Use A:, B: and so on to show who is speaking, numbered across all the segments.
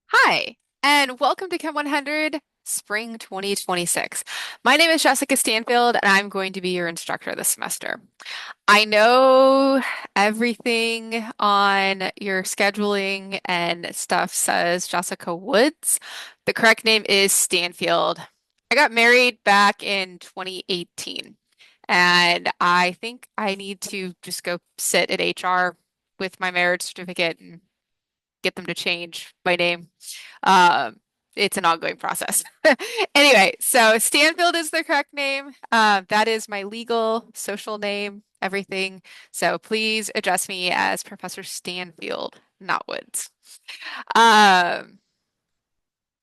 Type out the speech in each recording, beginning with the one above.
A: Hi, and welcome to Chem 100 Spring 2026. My name is Jessica Stanfield, and I'm going to be your instructor this semester. I know everything on your scheduling and stuff says Jessica Woods. The correct name is Stanfield. I got married back in 2018, and I think I need to just go sit at HR with my marriage certificate and get them to change my name. Um, it's an ongoing process. Anyway, so Stanfield is the correct name. That is my legal social name, everything. So please address me as Professor Stanfield, not Woods. Um,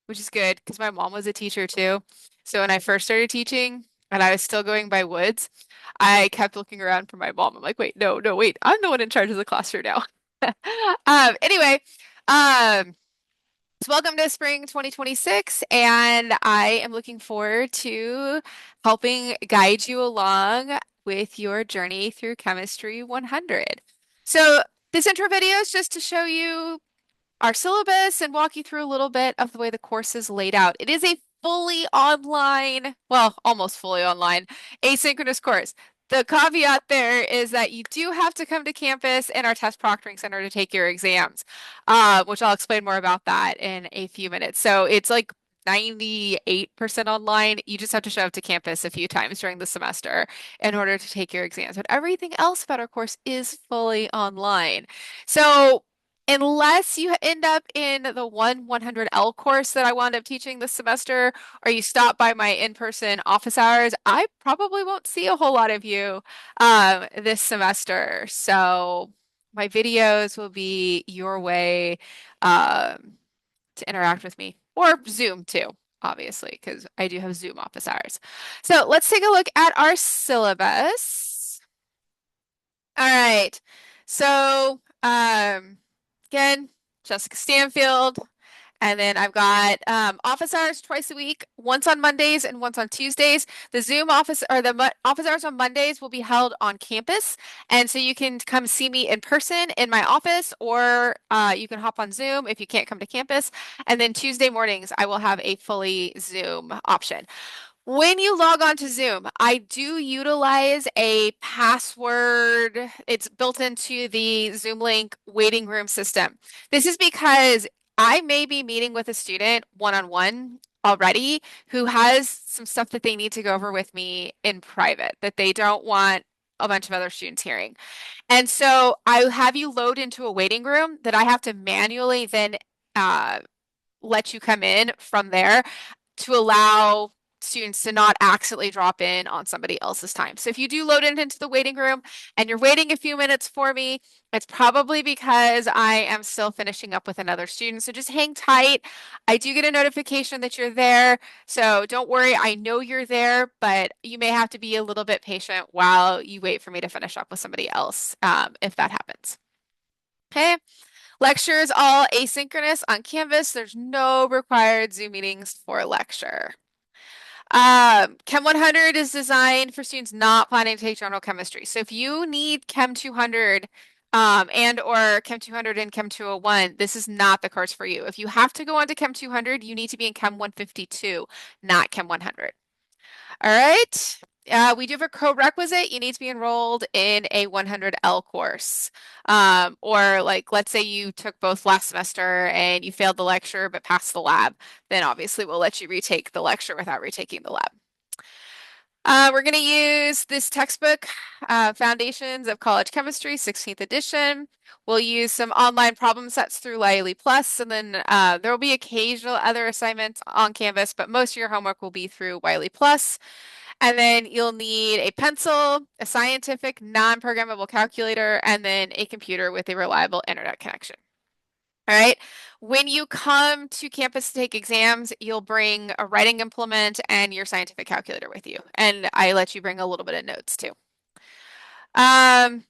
A: which is good because my mom was a teacher too. So when I first started teaching and I was still going by Woods, I kept looking around for my mom. I'm like, wait, no, no, wait, I'm the one in charge of the classroom now. Anyway, um, so welcome to spring 2026, and I am looking forward to helping guide you along with your journey through Chemistry 100. So this intro video is just to show you our syllabus and walk you through a little bit of the way the course is laid out. It is a fully online, well, almost fully online, asynchronous course. The caveat there is that you do have to come to campus and our test proctoring center to take your exams, which I'll explain more about that in a few minutes. So it's like 98% online. You just have to show up to campus a few times during the semester in order to take your exams. But everything else about our course is fully online. So unless you end up in the 100L course that I wound up teaching this semester, or you stop by my in-person office hours, I probably won't see a whole lot of you this semester. So my videos will be your way to interact with me, or Zoom too, obviously, because I do have Zoom office hours. So let's take a look at our syllabus. All right. So, again, Jessica Stanfield. And then I've got office hours twice a week, once on Mondays and once on Tuesdays. The Zoom office or the office hours on Mondays will be held on campus. And so you can come see me in person in my office, or you can hop on Zoom if you can't come to campus. And then Tuesday mornings, I will have a fully Zoom option. When you log on to Zoom, I do utilize a password. It's built into the Zoom link waiting room system. This is because I may be meeting with a student one-on-one already who has some stuff that they need to go over with me in private that they don't want a bunch of other students hearing. And so I have you load into a waiting room that I have to manually then uh, let you come in from there to allow students to not accidentally drop in on somebody else's time. So if you do load it into the waiting room and you're waiting a few minutes for me, it's probably because I am still finishing up with another student. So just hang tight. I do get a notification that you're there. So don't worry, I know you're there, but you may have to be a little bit patient while you wait for me to finish up with somebody else, if that happens. Okay. Lecture is all asynchronous on Canvas. There's no required Zoom meetings for a lecture. Chem 100 is designed for students not planning to take general chemistry. So if you need Chem 200 and or Chem 200 and Chem 201, this is not the course for you. If you have to go on to Chem 200, you need to be in Chem 152, not Chem 100. All right. We do have a co-requisite. You need to be enrolled in a 100L course. Or like, let's say you took both last semester and you failed the lecture but passed the lab, then obviously we'll let you retake the lecture without retaking the lab. We're going to use this textbook, Foundations of College Chemistry, 16th edition. We'll use some online problem sets through Lively Plus, and then there will be occasional other assignments on Canvas, but most of your homework will be through Wiley Plus. And then you'll need a pencil, a scientific non-programmable calculator, and then a computer with a reliable internet connection. All right. When you come to campus to take exams, you'll bring a writing implement and your scientific calculator with you. And I let you bring a little bit of notes too. Um,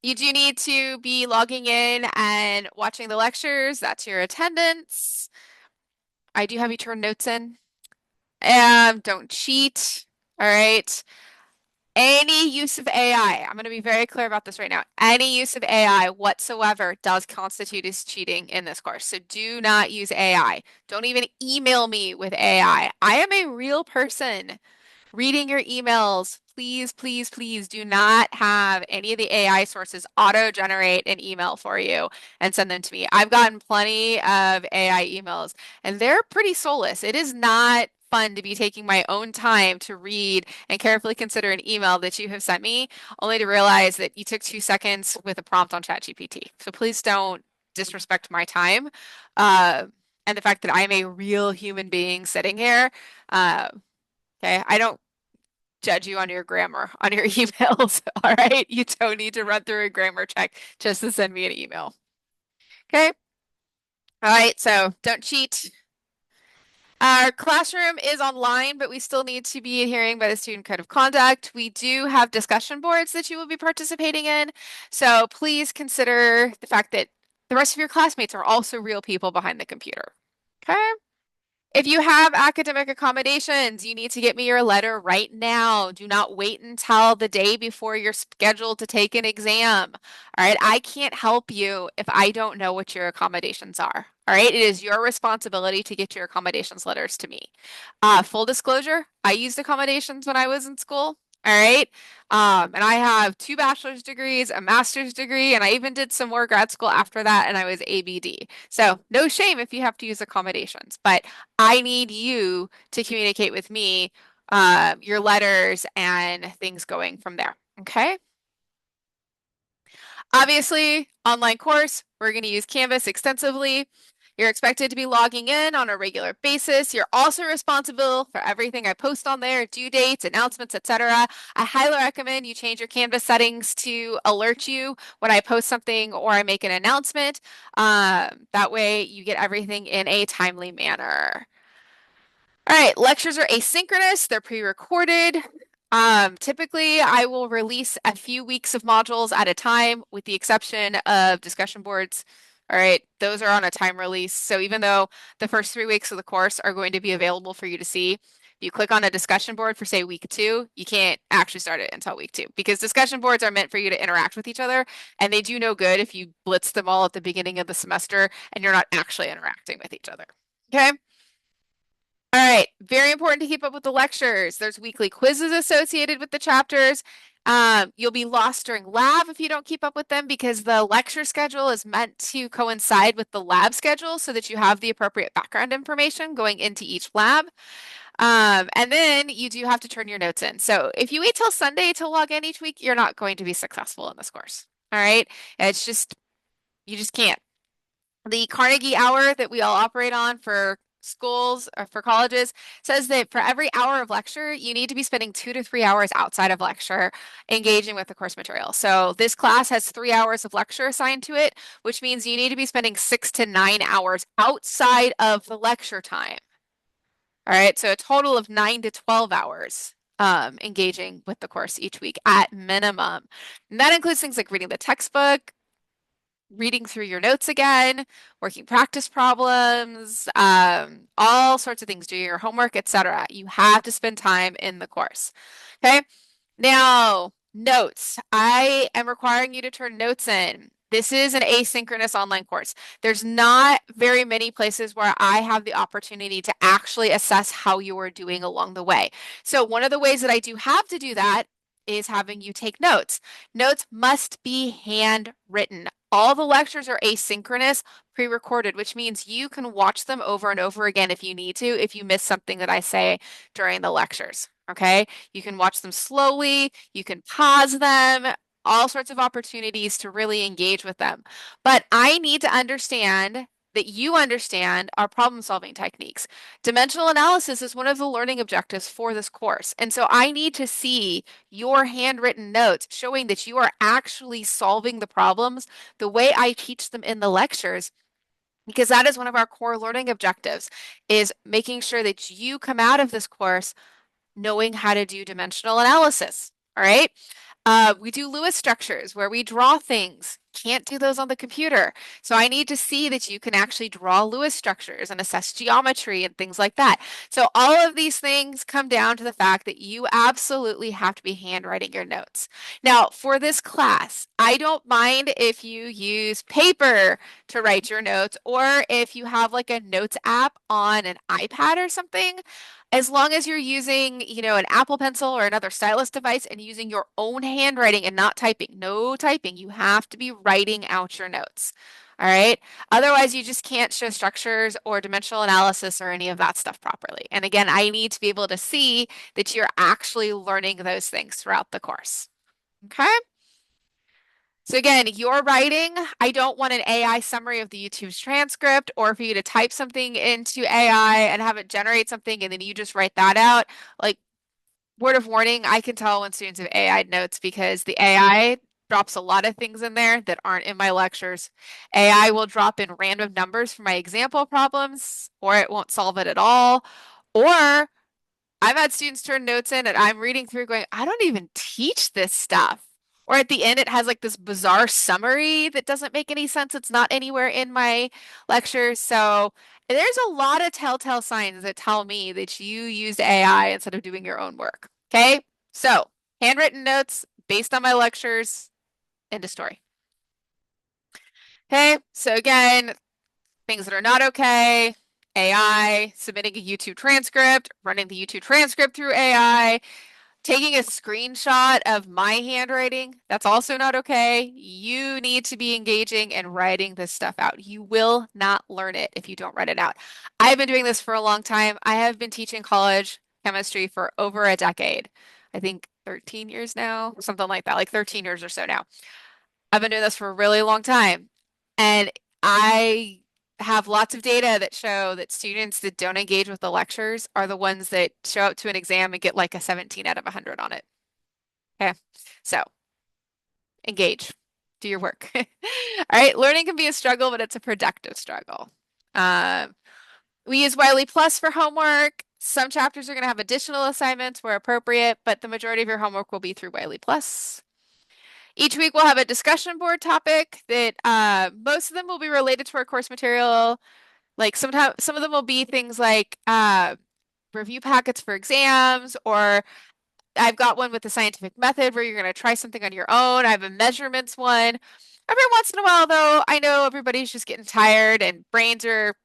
A: you do need to be logging in and watching the lectures. That's your attendance. I do have you turn notes in. Don't cheat. All right. Any use of AI, I'm going to be very clear about this right now. Any use of AI whatsoever does constitute as cheating in this course. So do not use AI. Don't even email me with AI. I am a real person reading your emails. Please, please, please do not have any of the AI sources auto-generate an email for you and send them to me. I've gotten plenty of AI emails and they're pretty soulless. It is not fun to be taking my own time to read and carefully consider an email that you have sent me, only to realize that you took 2 seconds with a prompt on ChatGPT. So please don't disrespect my time. Uh, and the fact that I'm a real human being sitting here. Uh, Okay, I don't judge you on your grammar on your emails. All right. You don't need to run through a grammar check just to send me an email. Okay. All right. So don't cheat. Our classroom is online, but we still need to be adhering by the student code of conduct. We do have discussion boards that you will be participating in. So please consider the fact that the rest of your classmates are also real people behind the computer. Okay. If you have academic accommodations, you need to get me your letter right now. Do not wait until the day before you're scheduled to take an exam. All right. I can't help you if I don't know what your accommodations are. All right. It is your responsibility to get your accommodations letters to me. Full disclosure, I used accommodations when I was in school. All right. And I have 2 bachelor's degrees, a master's degree, and I even did some more grad school after that, and I was ABD. So no shame if you have to use accommodations, but I need you to communicate with me, your letters and things going from there. Okay. Obviously, online course, we're going to use Canvas extensively. You're expected to be logging in on a regular basis. You're also responsible for everything I post on there, due dates, announcements, etc. I highly recommend you change your Canvas settings to alert you when I post something or I make an announcement. That way you get everything in a timely manner. All right, lectures are asynchronous, they're pre-recorded. Typically, I will release a few weeks of modules at a time, with the exception of discussion boards. All right, those are on a time release. So even though the first 3 weeks of the course are going to be available for you to see, if you click on a discussion board for, say, week 2, you can't actually start it until week 2 because discussion boards are meant for you to interact with each other, and they do no good if you blitz them all at the beginning of the semester and you're not actually interacting with each other. Okay? All right, very important to keep up with the lectures. There's weekly quizzes associated with the chapters. You'll be lost during lab if you don't keep up with them because the lecture schedule is meant to coincide with the lab schedule so that you have the appropriate background information going into each lab. And then you do have to turn your notes in. So if you wait till Sunday to log in each week, you're not going to be successful in this course. All right, it's just, you just can't. The Carnegie hour that we all operate on for schools or for colleges says that for every hour of lecture, you need to be spending 2 to 3 hours outside of lecture engaging with the course material. So this class has 3 hours of lecture assigned to it, which means you need to be spending 6 to 9 hours outside of the lecture time. All right, so a total of 9 to 12 hours engaging with the course each week at minimum. And that includes things like reading the textbook, reading through your notes again, working practice problems, all sorts of things, doing your homework, etc. You have to spend time in the course. Okay. Now, notes. I am requiring you to turn notes in. This is an asynchronous online course. There's not very many places where I have the opportunity to actually assess how you are doing along the way. So one of the ways that I do have to do that is having you take notes. Notes must be handwritten. All the lectures are asynchronous, pre-recorded, which means you can watch them over and over again if you need to, if you miss something that I say during the lectures. Okay. You can watch them slowly, you can pause them, all sorts of opportunities to really engage with them. But I need to understand that you understand our problem solving techniques. Dimensional analysis is one of the learning objectives for this course. And so I need to see your handwritten notes showing that you are actually solving the problems the way I teach them in the lectures, because that is one of our core learning objectives, is making sure that you come out of this course knowing how to do dimensional analysis. All right. We do Lewis structures where we draw things Can't do those on the computer. So I need to see that you can actually draw Lewis structures and assess geometry and things like that. So all of these things come down to the fact that you absolutely have to be handwriting your notes. Now, for this class, I don't mind if you use paper to write your notes or if you have like a notes app on an iPad or something. As long as you're using, an Apple Pencil or another stylus device and using your own handwriting and not typing, no typing, you have to be writing out your notes. All right. Otherwise, you just can't show structures or dimensional analysis or any of that stuff properly. And again, I need to be able to see that you're actually learning those things throughout the course. Okay. So again, your writing, I don't want an AI summary of the YouTube's transcript or for you to type something into AI and have it generate something and then you just write that out. Like, word of warning, I can tell when students have AI notes because the AI drops a lot of things in there that aren't in my lectures. AI will drop in random numbers for my example problems, or it won't solve it at all. Or I've had students turn notes in and I'm reading through going, I don't even teach this stuff. Or at the end, it has like this bizarre summary that doesn't make any sense. It's not anywhere in my lecture. So there's a lot of telltale signs that tell me that you used AI instead of doing your own work. Okay. So handwritten notes based on my lectures, end of story. Okay. So again, things that are not okay. AI, submitting a YouTube transcript, running the YouTube transcript through AI, taking a screenshot of my handwriting, that's also not okay. You need to be engaging and writing this stuff out. You will not learn it if you don't write it out. I've been doing this for a long time. I have been teaching college chemistry for over a decade. I think 13 years now, something like that, like 13 years or so now. I've been doing this for a really long time. And I have lots of data that show that students that don't engage with the lectures are the ones that show up to an exam and get like a 17 out of 100 on it. Okay, so engage, do your work. All right, learning can be a struggle, but it's a productive struggle. Um, we use Wiley Plus for homework. Some chapters are going to have additional assignments where appropriate, but the majority of your homework will be through Wiley Plus. Each week we'll have a discussion board topic that most of them will be related to our course material. Like sometimes some of them will be things like review packets for exams, or I've got one with the scientific method where you're going to try something on your own. I have a measurements one. Every once in a while, though, I know everybody's just getting tired and brains are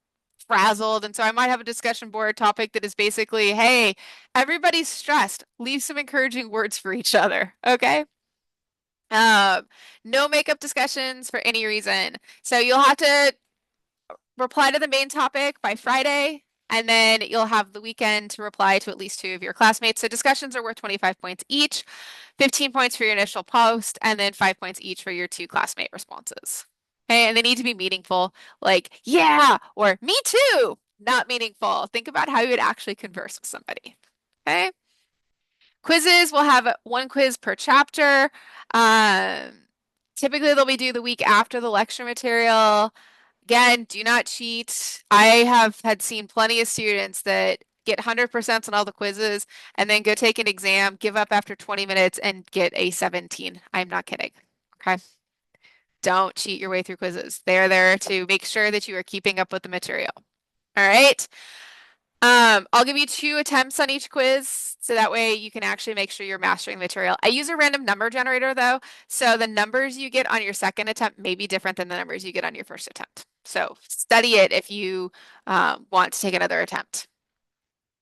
A: frazzled. And so I might have a discussion board topic that is basically, hey, everybody's stressed. Leave some encouraging words for each other. Okay. No makeup discussions for any reason. So you'll have to reply to the main topic by Friday, and then you'll have the weekend to reply to at least two of your classmates. So discussions are worth 25 points each, 15 points for your initial post, and then 5 points each for your two classmate responses. Okay, and they need to be meaningful, like, yeah, or me too, not meaningful. Think about how you would actually converse with somebody. Okay. Quizzes, we'll have one quiz per chapter. Typically, they'll be due the week after the lecture material. Again, do not cheat. I have had seen plenty of students that get 100% on all the quizzes and then go take an exam, give up after 20 minutes, and get a 17. I'm not kidding. Okay. Don't cheat your way through quizzes. They're there to make sure that you are keeping up with the material. All right. I'll give you 2 attempts on each quiz, so that way you can actually make sure you're mastering the material. I use a random number generator though, so the numbers you get on your second attempt may be different than the numbers you get on your first attempt. So study it if you want to take another attempt.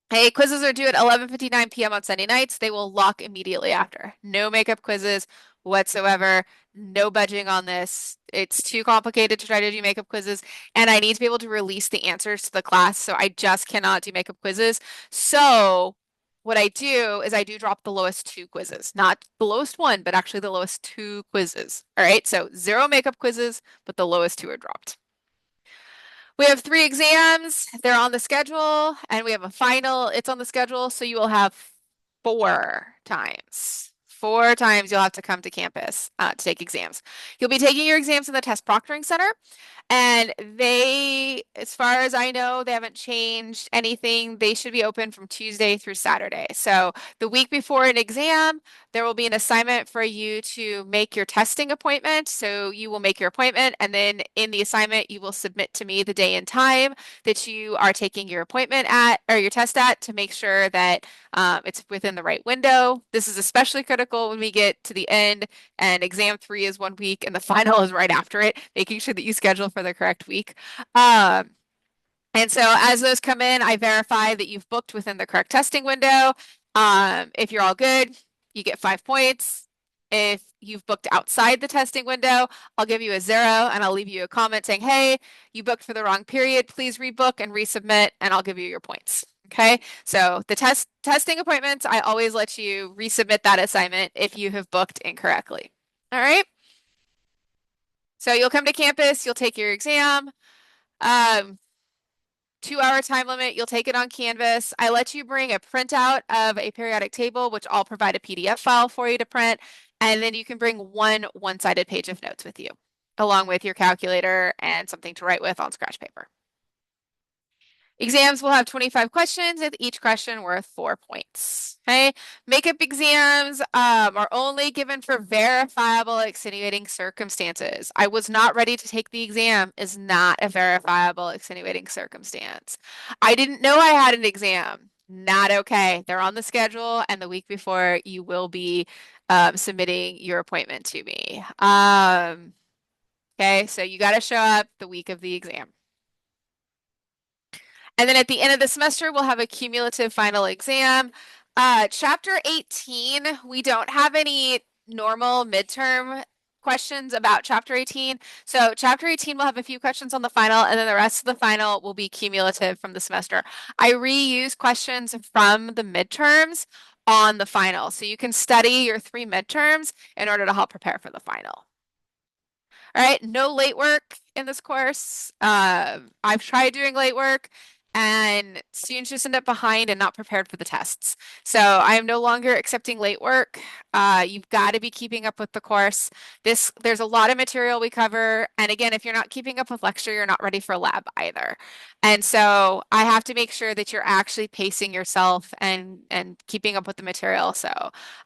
A: Hey, quizzes are due at 11:59 p.m. on Sunday nights. They will lock immediately after. No makeup quizzes whatsoever. No budging on this. It's too complicated to try to do makeup quizzes, and I need to be able to release the answers to the class, so I just cannot do makeup quizzes. So what I do is I do drop the lowest 2 quizzes, not the lowest one, but actually the lowest 2 quizzes. All right, so 0 makeup quizzes, but the lowest 2 are dropped. We have 3 exams. They're on the schedule, and we have a final. It's on the schedule, so you will have 4 times. 4 times you'll have to come to campus to take exams. You'll be taking your exams in the test proctoring center. And they, as far as I know, they haven't changed anything. They should be open from Tuesday through Saturday. So the week before an exam, there will be an assignment for you to make your testing appointment. So you will make your appointment, and then in the assignment, you will submit to me the day and time that you are taking your appointment at or your test at to make sure that it's within the right window. This is especially critical when we get to the end and exam 3 is 1 week and the final is right after it, making sure that you schedule for the correct week. Um, and so as those come in, I verify that you've booked within the correct testing window. If you're all good, you get 5 points. If you've booked outside the testing window, I'll give you a 0 and I'll leave you a comment saying, hey, you booked for the wrong period. Please rebook and resubmit, and I'll give you your points. Okay, so the testing appointments, I always let you resubmit that assignment if you have booked incorrectly. All right. So you'll come to campus, you'll take your exam. 2-hour time limit, you'll take it on Canvas. I let you bring a printout of a periodic table, which I'll provide a PDF file for you to print. And then you can bring one-sided page of notes with you, along with your calculator and something to write with on scratch paper. Exams will have 25 questions with each question worth 4 points. Okay. Makeup exams are only given for verifiable extenuating circumstances. I was not ready to take the exam is not a verifiable extenuating circumstance. I didn't know I had an exam. Not okay. They're on the schedule, and the week before you will be submitting your appointment to me. Okay, so you got to show up the week of the exam. And then at the end of the semester, we'll have a cumulative final exam. Chapter 18, we don't have any normal midterm questions about Chapter 18. So Chapter 18 will have a few questions on the final, and then the rest of the final will be cumulative from the semester. I reuse questions from the midterms on the final. So you can study your 3 midterms in order to help prepare for the final. All right, no late work in this course. I've tried doing late work, and students just end up behind and not prepared for the tests. So I am no longer accepting late work. You've got to be keeping up with the course. There's a lot of material we cover, and again, if you're not keeping up with lecture, you're not ready for lab either. And so I have to make sure that you're actually pacing yourself and keeping up with the material. So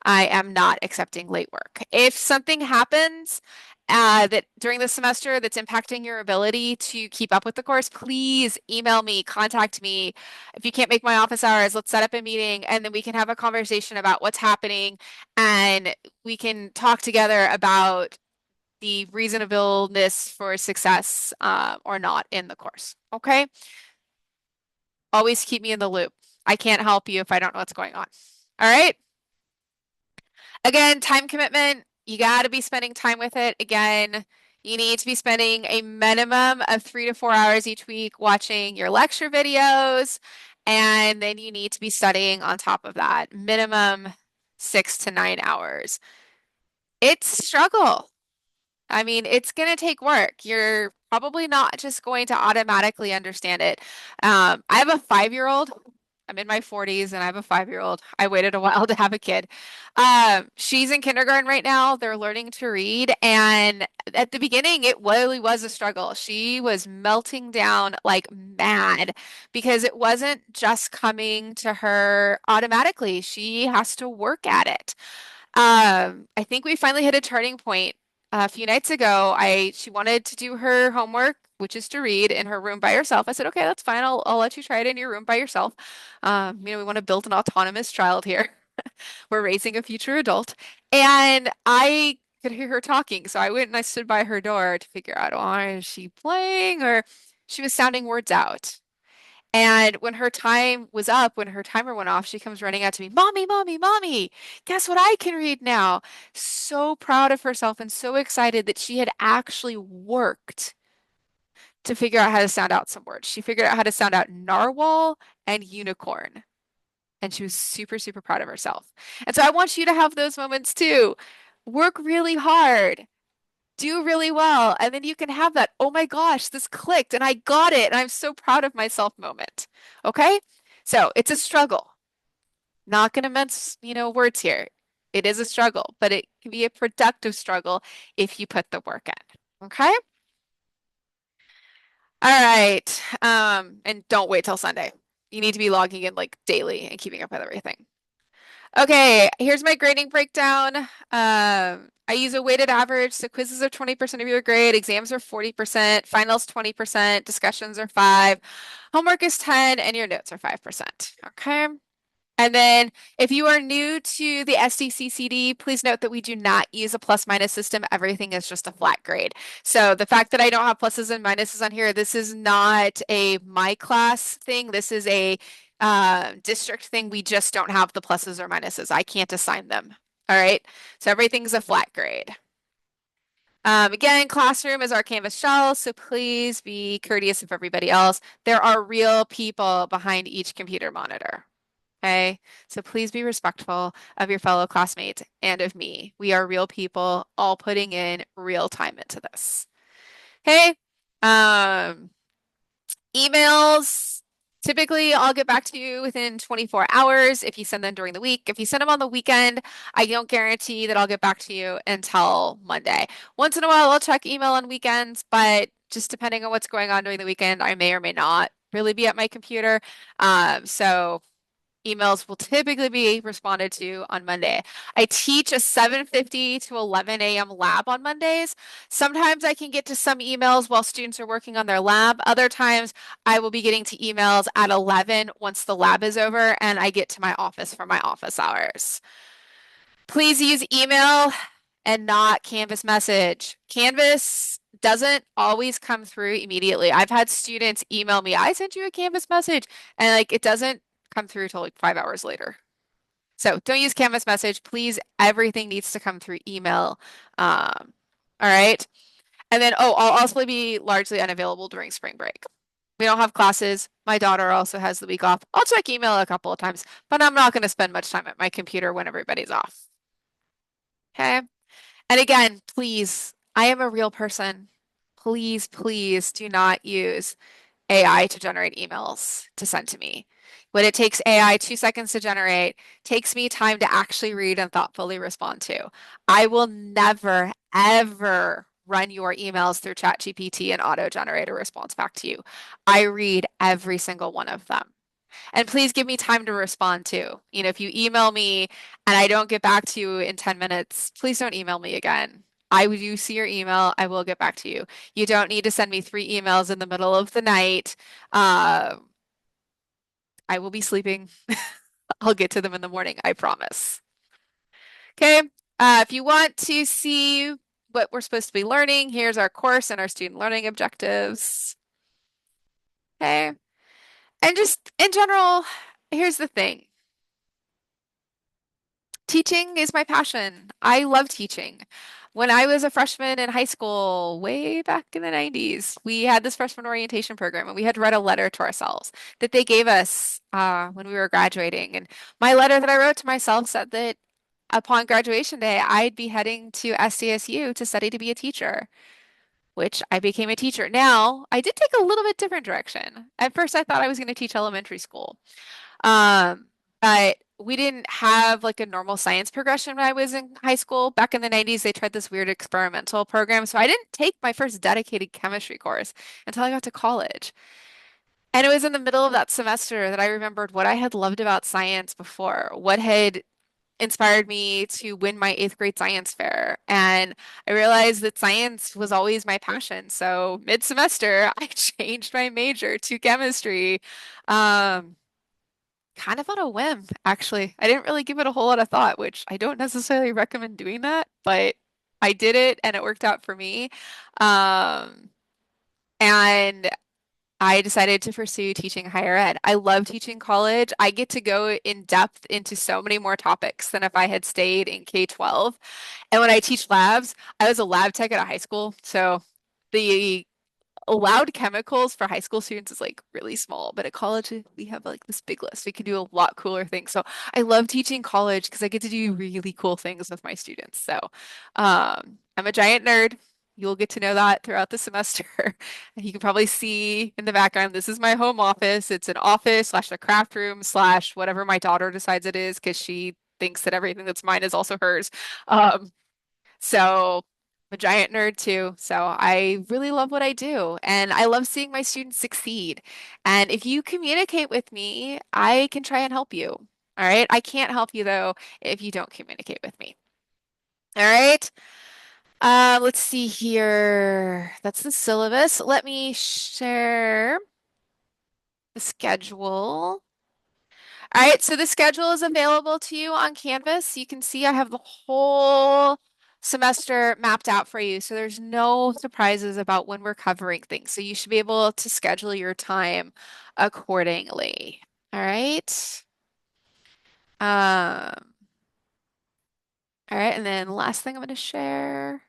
A: I am not accepting late work. If something happens that during the semester that's impacting your ability to keep up with the course, please email me, contact me. If you can't make my office hours, let's set up a meeting and then we can have a conversation about what's happening and we can talk together about the reasonableness for success or not in the course. Okay? Always keep me in the loop. I can't help you if I don't know what's going on. All right? Again, time commitment. You got to be spending time with it. Again, you need to be spending a minimum of 3 to 4 hours each week watching your lecture videos. And then you need to be studying on top of that, minimum 6 to 9 hours. It's a struggle. I mean, it's going to take work. You're probably not just going to automatically understand it. I have a 5-year-old. I'm in my 40s and I have a 5-year-old. I waited a while to have a kid. She's in kindergarten right now. They're learning to read. And at the beginning, it really was a struggle. She was melting down like mad because it wasn't just coming to her automatically. She has to work at it. I think we finally hit a turning point. A few nights ago, she wanted to do her homework, which is to read in her room by herself. I said, okay, that's fine. I'll let you try it in your room by yourself. We want to build an autonomous child here. We're raising a future adult. And I could hear her talking. So I went and I stood by her door to figure out, is she playing or she was sounding words out. And when her time was up, when her timer went off, she comes running out to me, Mommy, Mommy, Mommy, guess what I can read now? So proud of herself and so excited that she had actually worked to figure out how to sound out some words. She figured out how to sound out narwhal and unicorn. And she was super, super proud of herself. And so I want you to have those moments too. Work really hard, do really well, and then you can have that, oh my gosh, this clicked and I got it and I'm so proud of myself moment. Okay? So it's a struggle. Not gonna mince, words here. It is a struggle, but it can be a productive struggle if you put the work in. Okay? All right. And don't wait till Sunday. You need to be logging in like daily and keeping up with everything. Okay, here's my grading breakdown. I use a weighted average, so quizzes are 20% of your grade, exams are 40%, finals 20%, discussions are 5, homework is 10, and your notes are 5%. Okay. And then if you are new to the SDCCD, please note that we do not use a plus minus system. Everything is just a flat grade. So the fact that I don't have pluses and minuses on here, this is not a my class thing. This is a district thing. We just don't have the pluses or minuses. I can't assign them. All right. So everything's a flat grade. Again, classroom is our Canvas shell, so please be courteous of everybody else. There are real people behind each computer monitor. Okay, so please be respectful of your fellow classmates and of me. We are real people all putting in real time into this. Okay, um, emails. Typically, I'll get back to you within 24 hours if you send them during the week. If you send them on the weekend, I don't guarantee that I'll get back to you until Monday. Once in a while, I'll check email on weekends, but just depending on what's going on during the weekend, I may or may not really be at my computer. So emails will typically be responded to on Monday. I teach a 7:50 to 11 a.m. lab on Mondays. Sometimes I can get to some emails while students are working on their lab. Other times I will be getting to emails at 11 once the lab is over and I get to my office for my office hours. Please use email and not Canvas message. Canvas doesn't always come through immediately. I've had students email me, I sent you a Canvas message, and like it doesn't come through till like 5 hours later. So don't use Canvas message. Please, everything needs to come through email. All right. And then, oh, I'll also be largely unavailable during spring break. We don't have classes. My daughter also has the week off. I'll check email a couple of times, but I'm not going to spend much time at my computer when everybody's off. Okay. And again, please, I am a real person. Please, please do not use AI to generate emails to send to me. When it takes AI 2 seconds to generate, takes me time to actually read and thoughtfully respond to. I will never, ever run your emails through ChatGPT and auto-generate a response back to you. I read every single one of them. And please give me time to respond too. You know, if you email me and I don't get back to you in 10 minutes, please don't email me again. I do see your email. I will get back to you. You don't need to send me 3 emails in the middle of the night. Uh, I will be sleeping. I'll get to them in the morning, I promise. Okay. If you want to see what we're supposed to be learning, here's our course and our student learning objectives. Okay. And just in general, here's the thing. Teaching is my passion. I love teaching. When I was a freshman in high school, way back in the 90s, we had this freshman orientation program and we had to write a letter to ourselves that they gave us when we were graduating. And my letter that I wrote to myself said that upon graduation day, I'd be heading to SDSU to study to be a teacher, which I became a teacher. Now, I did take a little bit different direction. At first, I thought I was going to teach elementary school. Um, but we didn't have like a normal science progression when I was in high school. Back in the 90s, they tried this weird experimental program. So I didn't take my first dedicated chemistry course until I got to college. And it was in the middle of that semester that I remembered what I had loved about science before, what had inspired me to win my eighth grade science fair. And I realized that science was always my passion. So mid-semester, I changed my major to chemistry. Um, Kind of on a whim, actually. I didn't really give it a whole lot of thought, which I don't necessarily recommend doing that, but I did it and it worked out for me. Um, and I decided to pursue teaching higher ed. I love teaching college. I get to go in depth into so many more topics than if I had stayed in K-12. And when I teach labs, I was a lab tech at a high school, so the allowed chemicals for high school students is like really small, but at college we have like this big list. We can do a lot cooler things. So I love teaching college because I get to do really cool things with my students. So I'm a giant nerd. You'll get to know that throughout the semester. You can probably see in the background, this is my home office. It's an office slash a craft room slash whatever my daughter decides it is because she thinks that everything that's mine is also hers. Um, so I'm a giant nerd too. So I really love what I do and I love seeing my students succeed. And if you communicate with me, I can try and help you. All right. I can't help you though if you don't communicate with me. All right. Let's see here. That's the syllabus. Let me share the schedule. All right, so the schedule is available to you on Canvas. You can see I have the whole semester mapped out for you, so there's no surprises about when we're covering things. So you should be able to schedule your time accordingly. All right. Um, all right, and then last thing I'm going to share.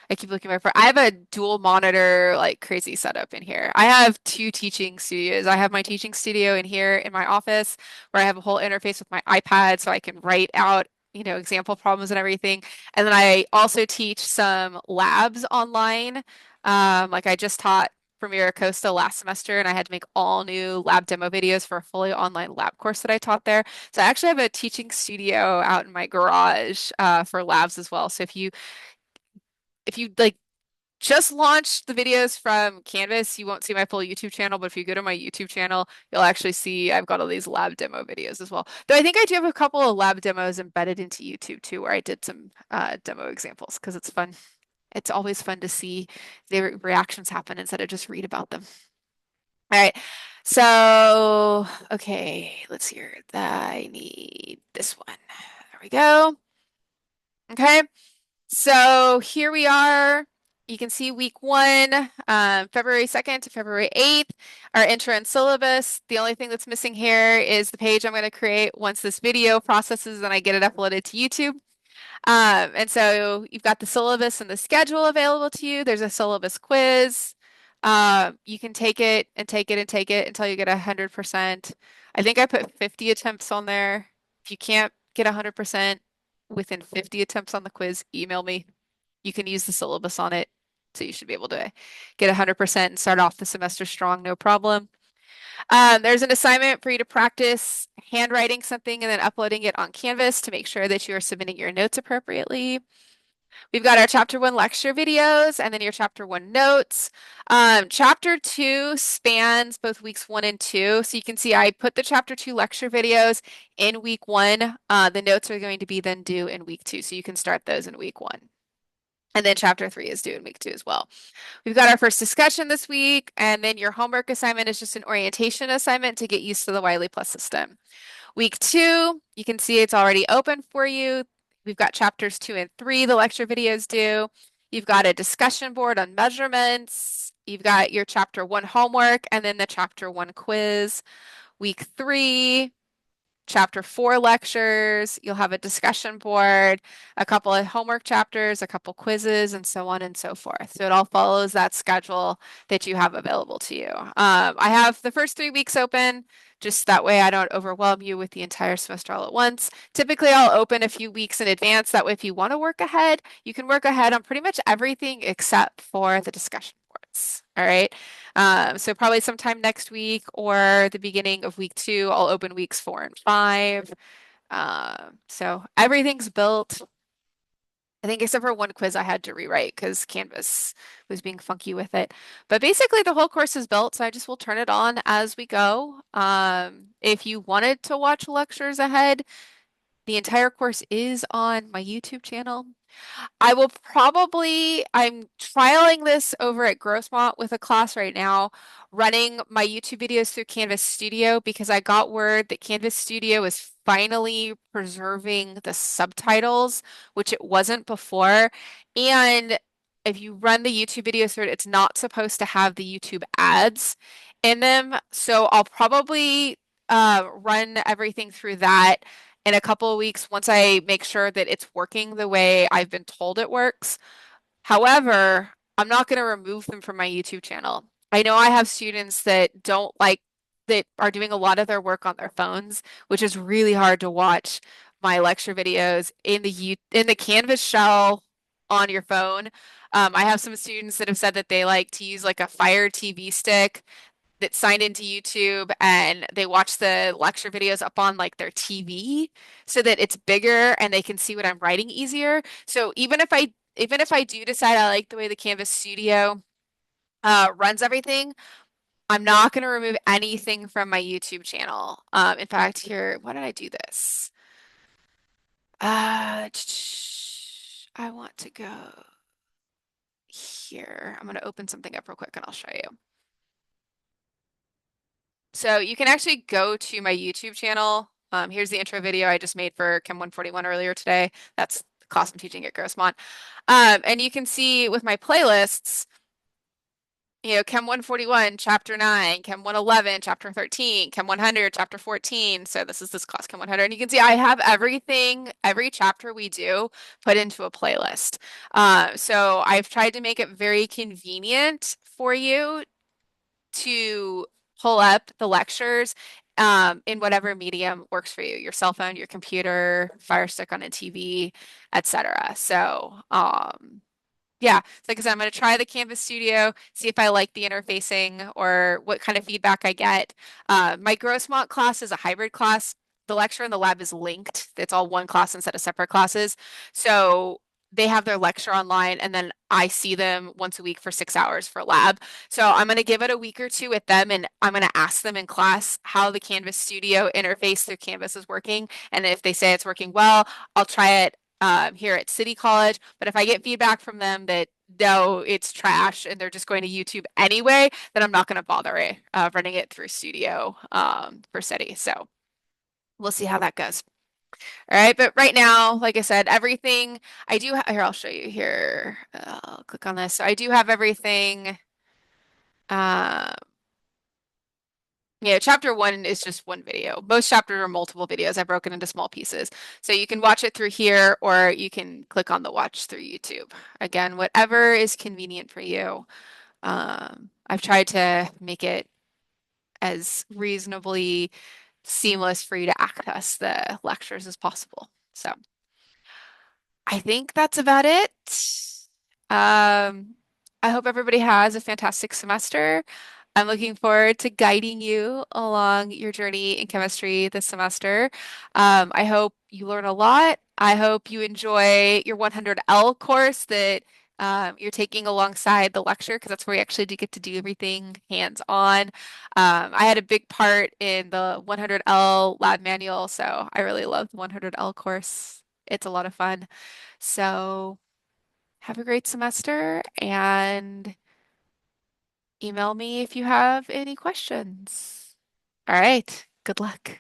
A: I keep looking at my phone. I have a dual monitor, like crazy setup in here. I have two teaching studios. I have my teaching studio in here in my office where I have a whole interface with my iPad so I can write out, example problems and everything. And then I also teach some labs online. Like I just taught Premier Costa last semester and I had to make all new lab demo videos for a fully online lab course that I taught there. So I actually have a teaching studio out in my garage for labs as well. So if you like just launched the videos from Canvas, you won't see my full YouTube channel, but if you go to my YouTube channel, you'll actually see I've got all these lab demo videos as well. Though I think I do have a couple of lab demos embedded into YouTube too, where I did some demo examples because it's fun. It's always fun to see their reactions happen instead of just read about them. All right. So, okay, let's hear that. I need this one. There we go. Okay. So here we are. You can see week one, February 2nd to February 8th, our intro and syllabus. The only thing that's missing here is the page I'm going to create once this video processes and I get it uploaded to YouTube. And so you've got the syllabus and the schedule available to you. There's a syllabus quiz. You can take it and take it and take it until you get 100%. I think I put 50 attempts on there. If you can't get 100% within 50 attempts on the quiz, email me. You can use the syllabus on it. So you should be able to get 100% and start off the semester strong, no problem. There's an assignment for you to practice handwriting something and then uploading it on Canvas to make sure that you are submitting your notes appropriately. We've got our chapter one lecture videos and then your chapter one notes. Chapter two spans both weeks 1 and 2. So you can see I put the chapter two lecture videos in week 1. The notes are going to be then due in week 2. So you can start those in week 1. And then chapter 3 is due in week 2 as well. We've got our first discussion this week, and then your homework assignment is just an orientation assignment to get used to the Wiley Plus system. Week 2, you can see it's already open for you. We've got chapters 2 and 3, the lecture videos due. You've got a discussion board on measurements. You've got your chapter 1 homework and then the chapter 1 quiz. Week 3, chapter 4 lectures, you'll have a discussion board, a couple of homework chapters, a couple quizzes, and so on and so forth. So it all follows that schedule that you have available to you. I have the first 3 weeks open, just that way I don't overwhelm you with the entire semester all at once. Typically, I'll open a few weeks in advance. That way, if you want to work ahead, you can work ahead on pretty much everything except for the discussion boards. All right. So probably sometime next week or the beginning of week 2, I'll open weeks 4 and 5. So everything's built. I think except for one quiz I had to rewrite because Canvas was being funky with it. But basically the whole course is built, so I just will turn it on as we go. If you wanted to watch lectures ahead, the entire course is on my YouTube channel. I'm trialing this over at Grossmont with a class right now, running my YouTube videos through Canvas Studio because I got word that Canvas Studio is finally preserving the subtitles, which it wasn't before. And if you run the YouTube videos through it, it's not supposed to have the YouTube ads in them. So I'll probably run everything through that in a couple of weeks once I make sure that it's working the way I've been told it works. However, I'm not going to remove them from my YouTube channel. I know I have students that don't like that are doing a lot of their work on their phones, which is really hard to watch my lecture videos in the Canvas shell on your phone. I have some students that have said that they like to use like a Fire TV stick that signed into YouTube and they watch the lecture videos up on like their TV so that it's bigger and they can see what I'm writing easier. So even if I do decide I like the way the Canvas Studio runs everything, I'm not going to remove anything from my YouTube channel. In fact, here, why did I do this? I want to go here. I'm going to open something up real quick and I'll show you. So you can actually go to my YouTube channel. Here's the intro video I just made for Chem 141 earlier today. That's the class I'm teaching at Grossmont. And you can see with my playlists, Chem 141, Chapter 9, Chem 111, Chapter 13, Chem 100, Chapter 14. So this is this class, Chem 100. And you can see I have everything, every chapter we do put into a playlist. So I've tried to make it very convenient for you to pull up the lectures in whatever medium works for you, your cell phone, your computer, Fire Stick on a TV, etc. So, yeah, so like I said, I'm going to try the Canvas Studio, see if I like the interfacing or what kind of feedback I get. My Grossmont class is a hybrid class. The lecture and the lab is linked. It's all one class instead of separate classes. So they have their lecture online, and then I see them once a week for 6 hours for lab. So I'm going to give it a week or two with them, and I'm going to ask them in class how the Canvas Studio interface through Canvas is working. And if they say it's working well, I'll try it here at City College. But if I get feedback from them that no, it's trash and they're just going to YouTube anyway, then I'm not going to bother running it through Studio for City. So we'll see how that goes. All right, but right now, like I said, everything I do here, I'll show you here. I'll click on this. So I do have everything. Uh, chapter one is just one video. Most chapters are multiple videos. I broke it into small pieces. So you can watch it through here or you can click on the watch through YouTube. Again, whatever is convenient for you. I've tried to make it as reasonably seamless for you to access the lectures as possible. So I think that's about it. Um, I hope everybody has a fantastic semester. I'm looking forward to guiding you along your journey in chemistry this semester. I hope you learn a lot. I hope you enjoy your 100L course that you're taking alongside the lecture because that's where you actually do get to do everything hands-on. I had a big part in the 100L lab manual, so I really love the 100L course. It's a lot of fun. So have a great semester and email me if you have any questions. All right. Good luck.